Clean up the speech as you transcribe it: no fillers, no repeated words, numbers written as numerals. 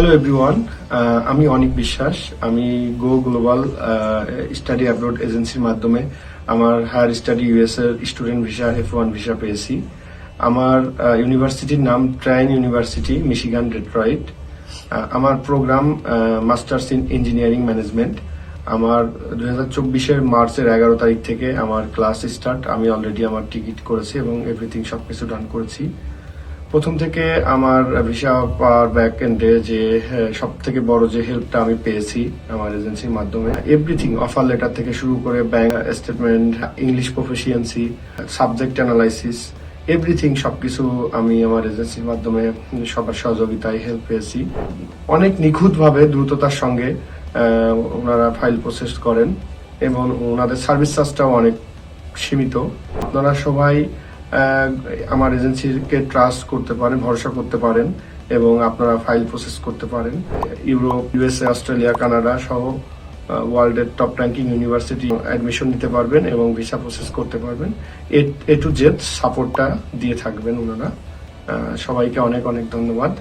Hello everyone, আমি অনিক বিশ্বাস। আমি গো গ্লোবাল স্টাডি অ্যাব্রোড এজেন্সির মাধ্যমে আমার হায়ার স্টাডি ইউএস এর স্টুডেন্ট ভিসা F1 ভিসা পেয়েছি। আমার ইউনিভার্সিটির নাম ট্রাইন ইউনিভার্সিটি, মিশিগান, ডেট্রয়েট। আমার programme masters in engineering management. আমার 2024-এর মার্চের 11 তারিখ থেকে আমার ক্লাস স্টার্ট। আমি অলরেডি আমার টিকিট করেছি এবং এভরিথিং সবকিছু ডান করেছি। প্রথম থেকে আমার ভিসা পাওয়ার ব্যাক এন্ডে যে সব থেকে বড় যে হেল্পটা আমি পেয়েছি আমার এজেন্সির মাধ্যমে, এভরিথিং অফার লেটার থেকে শুরু করে bank statement, English proficiency, subject analysis, everything সবকিছু আমি আমার এজেন্সির মাধ্যমে সবার সহযোগিতায় হেল্প পেয়েছি। অনেক নিখুঁতভাবে দ্রুততার সঙ্গে ওনারা ফাইল প্রসেস করেন এবং ওনাদের সার্ভিস চার্জটাও অনেক সীমিত। আপনারা সবাই আমার এজেন্সিকে ট্রাস্ট করতে পারেন, ভরসা করতে পারেন এবং আপনারা ফাইল প্রসেস করতে পারেন। ইউরোপ, ইউএসএ, অস্ট্রেলিয়া, কানাডা সহ ওয়ার্ল্ডের টপ র্যাঙ্কিং ইউনিভার্সিটি অ্যাডমিশন নিতে পারবেন এবং ভিসা প্রসেস করতে পারবেন। এ টু জেড সাপোর্টটা দিয়ে থাকবেন ওনারা। সবাইকে অনেক অনেক ধন্যবাদ।